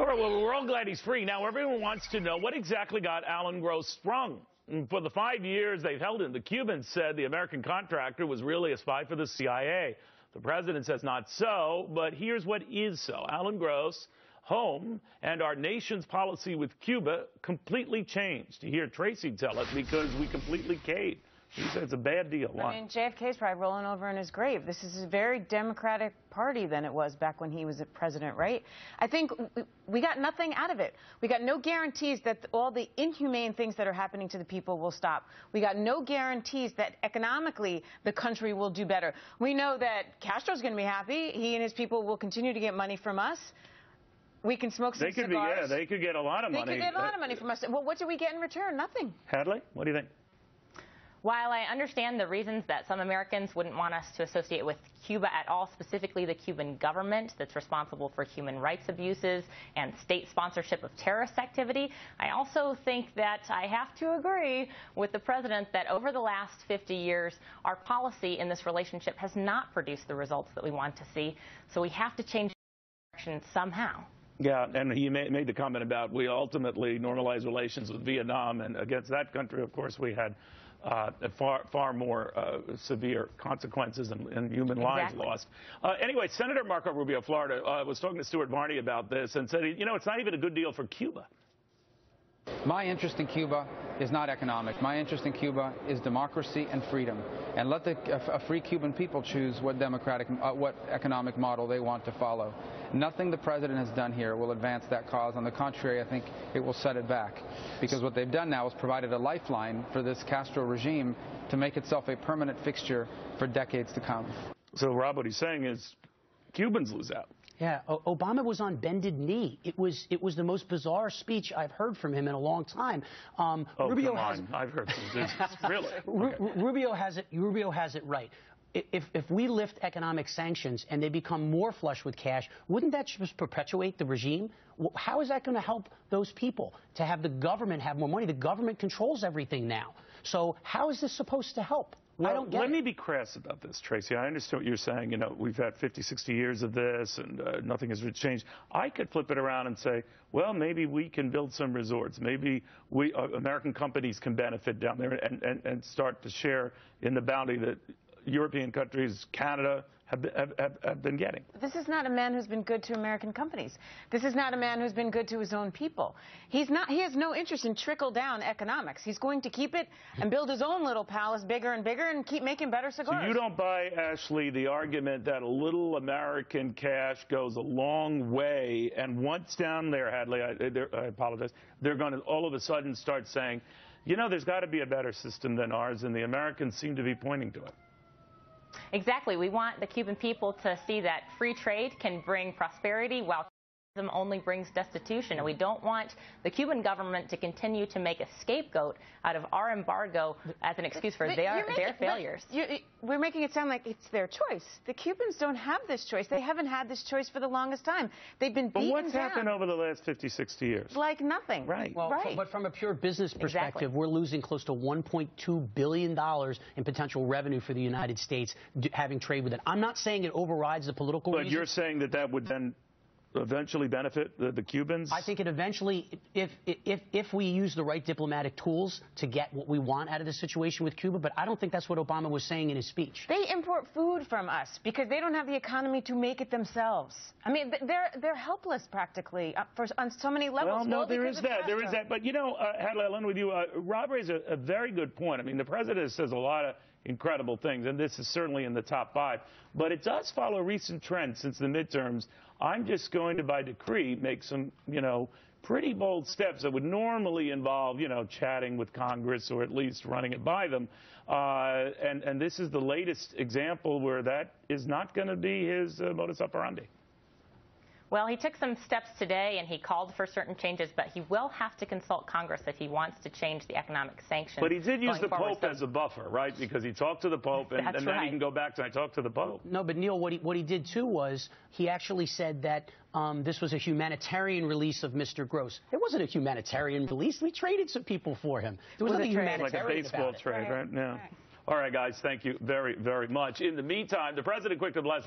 right, well, we're all glad he's free. Now, everyone wants to know what exactly got Alan Gross sprung. For the 5 years they've held him, the Cubans said the American contractor was really a spy for the CIA. The president says not so, but here's what is so. Alan Gross, home, and our nation's policy with Cuba completely changed. You hear Tracy tell it because we completely caved. He said it's a bad deal. Why? I mean, JFK's probably rolling over in his grave. This is a very Democratic party than it was back when he was a president, right? I think we got nothing out of it. We got no guarantees that all the inhumane things that are happening to the people will stop. We got no guarantees that economically the country will do better. We know that Castro's going to be happy. He and his people will continue to get money from us. We can smoke some cigars. They could get a lot of money. They could get a lot of money from us. Well, what do we get in return? Nothing. Hadley, what do you think? While I understand the reasons that some Americans wouldn't want us to associate with Cuba at all, specifically the Cuban government that's responsible for human rights abuses and state sponsorship of terrorist activity, I also think that I have to agree with the president that over the last 50 years, our policy in this relationship has not produced the results that we want to see. So we have to change direction somehow. Yeah, and he made the comment about we ultimately normalized relations with Vietnam, and against that country, of course, we had far more severe consequences and human lives lost. Anyway, Senator Marco Rubio, Florida, was talking to Stuart Varney about this and said, you know, it's not even a good deal for Cuba. My interest in Cuba is not economic. My interest in Cuba is democracy and freedom. And let a free Cuban people choose what economic model they want to follow. Nothing the president has done here will advance that cause. On the contrary, I think it will set it back. Because what they've done now is provided a lifeline for this Castro regime to make itself a permanent fixture for decades to come. So, Rob, what he's saying is Cubans lose out. Yeah, Obama was on bended knee. It was the most bizarre speech I've heard from him in a long time. Rubio has, I've heard this. Really? Okay. Rubio has it right. If we lift economic sanctions and they become more flush with cash, wouldn't that just perpetuate the regime? How is that going to help those people to have the government have more money? The government controls everything now. So how is this supposed to help? Well, I don't get let me be crass about this, Tracy. I understand what you're saying. You know, we've had 50, 60 years of this, and nothing has changed. I could flip it around and say, well, maybe we can build some resorts. Maybe we American companies can benefit down there and start to share in the bounty that European countries, Canada, have been getting. This is not a man who's been good to American companies. This is not a man who's been good to his own people. He has no interest in trickle-down economics. He's going to keep it and build his own little palace bigger and bigger and keep making better cigars. So you don't buy, Ashley, the argument that a little American cash goes a long way, and once down there, Hadley, I apologize, they're going to all of a sudden start saying, you know, there's got to be a better system than ours, and the Americans seem to be pointing to it. Exactly. We want the Cuban people to see that free trade can bring prosperity while capitalism only brings destitution. And we don't want the Cuban government to continue to make a scapegoat out of our embargo as an excuse for their failures. We're making it sound like it's their choice. The Cubans don't have this choice. They haven't had this choice for the longest time. They've been beaten down. But what's happened over the last 50, 60 years? Like nothing. Right. Well, right. But from a pure business perspective, we're losing close to $1.2 billion in potential revenue for the United States having trade with it. I'm not saying it overrides the political reasons. But you're saying that that would then eventually benefit the Cubans? I think it eventually, if we use the right diplomatic tools to get what we want out of the situation with Cuba, but I don't think that's what Obama was saying in his speech. They import food from us because they don't have the economy to make it themselves. I mean, they're helpless practically on so many levels. Well, no, there is that. But, you know, Hadley, I'll end with you. Rob raised a very good point. I mean, the president says a lot of incredible things, and this is certainly in the top 5. But it does follow recent trends since the midterms. I'm just going to, by decree, make some, you know, pretty bold steps that would normally involve, you know, chatting with Congress or at least running it by them. And this is the latest example where that is not going to be his modus operandi. Well, he took some steps today, and he called for certain changes, but he will have to consult Congress if he wants to change the economic sanctions. But he did use the Pope as a buffer, right? Because he talked to the Pope, and then he can go back to, I talked to the Pope. No, but Neil, what he did, too, was he actually said that this was a humanitarian release of Mr. Gross. It wasn't a humanitarian release. We traded some people for him. There was nothing humanitarian like a baseball trade, right? Yeah. All right, guys, thank you very, very much. In the meantime, the president quick to bless